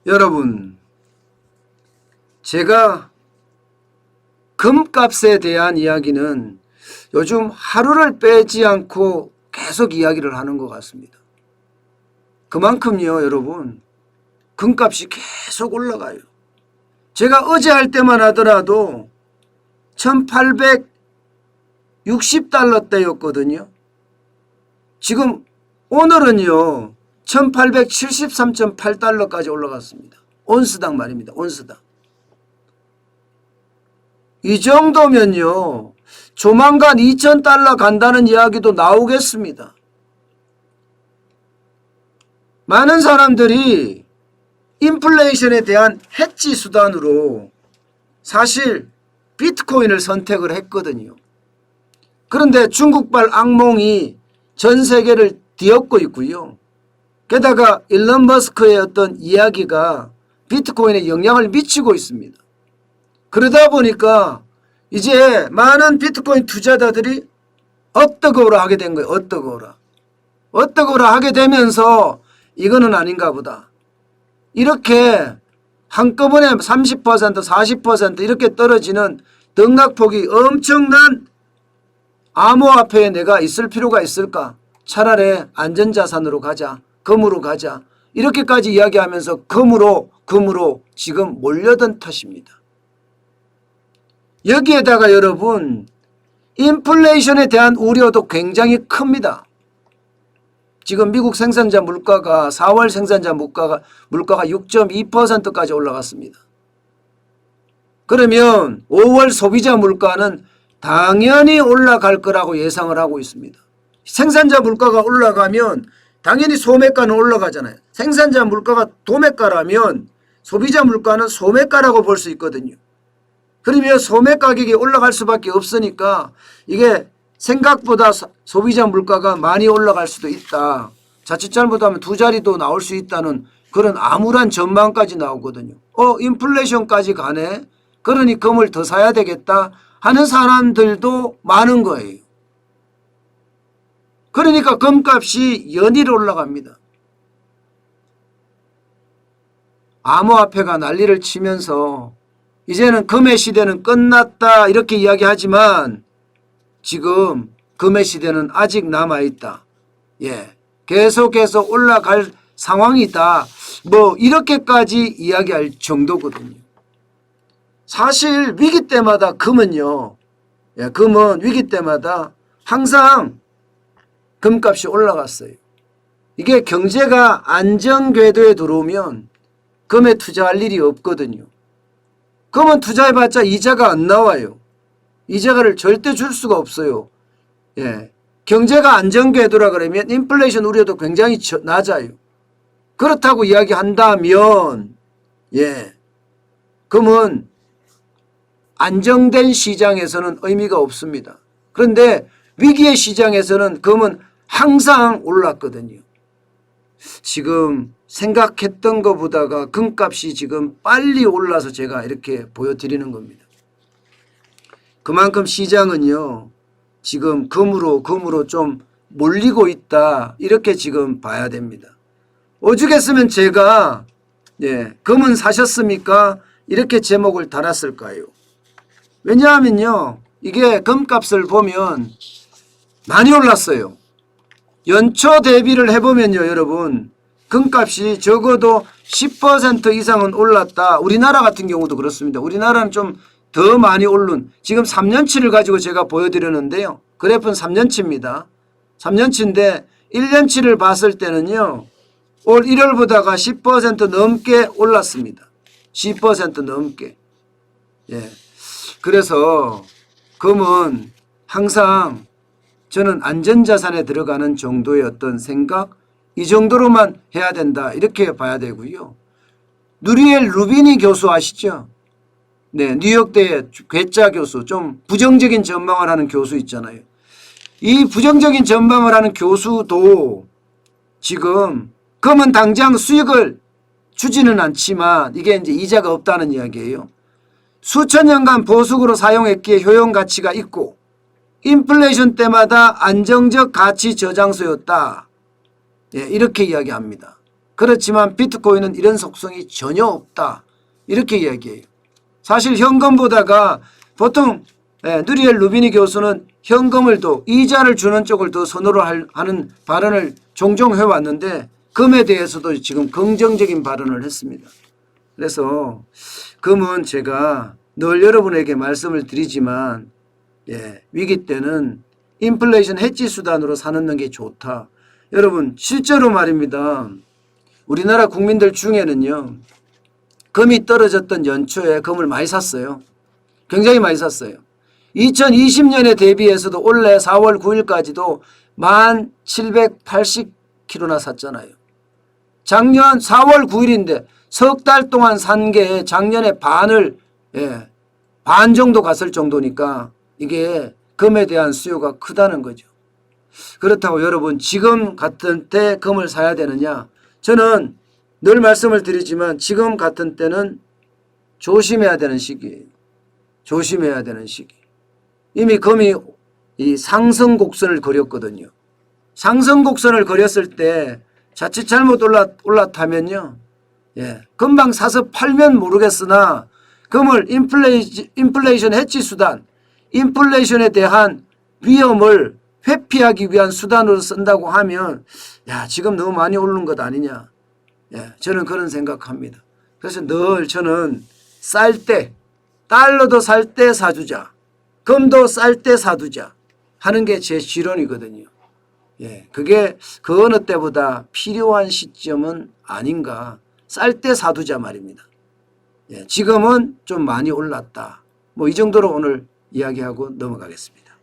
여러분, 제가 금값에 대한 이야기는 요즘 하루를 빼지 않고 계속 이야기를 하는 것 같습니다. 그만큼요, 여러분, 금값이 계속 올라가요. 제가 어제 할 때만 하더라도 1860달러대였거든요. 지금 오늘은요 1873.8달러까지 올라갔습니다. 온스당 말입니다. 온스당. 이 정도면요 조만간 2000달러 간다는 이야기도 나오겠습니다. 많은 사람들이 인플레이션에 대한 해지 수단으로 사실 비트코인을 선택을 했거든요. 그런데 중국발 악몽이 전 세계를 뒤엎고 있고요. 게다가 일론 머스크의 어떤 이야기가 비트코인에 영향을 미치고 있습니다. 그러다 보니까 이제 많은 비트코인 투자자들이 어떠거라 하게 된 거예요. 어떠거라 하게 되면서 이거는 아닌가 보다. 이렇게 한꺼번에 30% 40% 이렇게 떨어지는 등락폭이 엄청난 암호화폐에 내가 있을 필요가 있을까? 차라리 안전자산으로 가자. 금으로 가자. 이렇게까지 이야기하면서 금으로 지금 몰려든 탓입니다. 여기에다가 여러분 인플레이션에 대한 우려도 굉장히 큽니다. 지금 미국 생산자 물가가 4월 생산자 물가가 6.2%까지 올라갔습니다. 그러면 5월 소비자 물가는 당연히 올라갈 거라고 예상을 하고 있습니다. 생산자 물가가 올라가면 당연히 소매가는 올라가잖아요. 생산자 물가가 도매가라면 소비자 물가는 소매가라고 볼 수 있거든요. 그러면 소매 가격이 올라갈 수밖에 없으니까 이게 생각보다 소비자 물가가 많이 올라갈 수도 있다. 자칫 잘못하면 두 자리도 나올 수 있다는 그런 암울한 전망까지 나오거든요. 인플레이션까지 가네. 그러니 금을 더 사야 되겠다 하는 사람들도 많은 거예요. 그러니까 금값이 연일 올라갑니다. 암호화폐가 난리를 치면서 이제는 금의 시대는 끝났다 이렇게 이야기하지만 지금 금의 시대는 아직 남아있다. 계속해서 올라갈 상황이다. 이렇게까지 이야기할 정도거든요. 사실 위기 때마다 금은 위기 때마다 항상 금값이 올라갔어요. 이게 경제가 안정궤도에 들어오면 금에 투자할 일이 없거든요. 금은 투자해봤자 이자가 안 나와요. 이자를 절대 줄 수가 없어요. 경제가 안정궤도라 그러면 인플레이션 우려도 굉장히 낮아요. 그렇다고 이야기한다면 금은 안정된 시장에서는 의미가 없습니다. 그런데 위기의 시장에서는 금은 항상 올랐거든요. 지금 생각했던 것보다가 금값이 지금 빨리 올라서 제가 이렇게 보여드리는 겁니다. 그만큼 시장은요 지금 금으로 좀 몰리고 있다 이렇게 지금 봐야 됩니다. 오죽했으면 제가 금은 사셨습니까? 이렇게 제목을 달았을까요? 왜냐하면요 이게 금값을 보면 많이 올랐어요. 연초 대비를 해보면요 여러분 금값이 적어도 10% 이상은 올랐다. 우리나라 같은 경우도 그렇습니다. 우리나라는 좀 더 많이 오른 지금 3년치를 가지고 제가 보여드렸는데요. 그래프는 3년치입니다. 3년치인데 1년치를 봤을 때는요. 올 1월보다가 10% 넘게 올랐습니다. 10% 넘게. 그래서 금은 항상 저는 안전자산에 들어가는 정도의 어떤 생각 이 정도로만 해야 된다 이렇게 봐야 되고요. 누리엘 루비니 교수 아시죠? 뉴욕대 괴짜 교수 좀 부정적인 전망을 하는 교수 있잖아요. 이 부정적인 전망을 하는 교수도 지금 금은 당장 수익을 주지는 않지만 이게 이제 이자가 없다는 이야기예요. 수천 년간 보수적으로 사용했기에 효용 가치가 있고 인플레이션 때마다 안정적 가치 저장소였다. 예, 이렇게 이야기합니다. 그렇지만 비트코인은 이런 속성이 전혀 없다. 이렇게 이야기해요. 사실 현금보다가 보통 누리엘 루비니 교수는 현금을 더 이자를 주는 쪽을 더 선호를 하는 발언을 종종 해왔는데 금에 대해서도 지금 긍정적인 발언을 했습니다. 그래서 금은 제가 늘 여러분에게 말씀을 드리지만 위기 때는 인플레이션 해지 수단으로 사놓는 게 좋다. 여러분 실제로 말입니다. 우리나라 국민들 중에는요. 금이 떨어졌던 연초에 금을 많이 샀어요. 굉장히 많이 샀어요. 2020년에 대비해서도 올해 4월 9일까지도 1780kg나 샀잖아요. 작년 4월 9일인데 석 달 동안 산 게 작년에 반을 반 정도 갔을 정도니까 이게 금에 대한 수요가 크다는 거죠. 그렇다고 여러분 지금 같은 때 금을 사야 되느냐? 저는 늘 말씀을 드리지만 지금 같은 때는 조심해야 되는 시기예요. 조심해야 되는 시기. 이미 금이 이 상승 곡선을 그렸거든요. 상승 곡선을 그렸을 때 자칫 잘못 올라타면요. 금방 사서 팔면 모르겠으나 금을 인플레이션 해지 수단, 인플레이션에 대한 위험을 회피하기 위한 수단으로 쓴다고 하면 지금 너무 많이 오르는 것 아니냐. 저는 그런 생각합니다. 그래서 늘 저는 쌀 때 달러도 살 때 사주자. 금도 쌀 때 사두자 하는 게 제 지론이거든요. 그게 그 어느 때보다 필요한 시점은 아닌가. 쌀 때 사두자 말입니다. 지금은 좀 많이 올랐다. 뭐 이 정도로 오늘 이야기하고 넘어가겠습니다.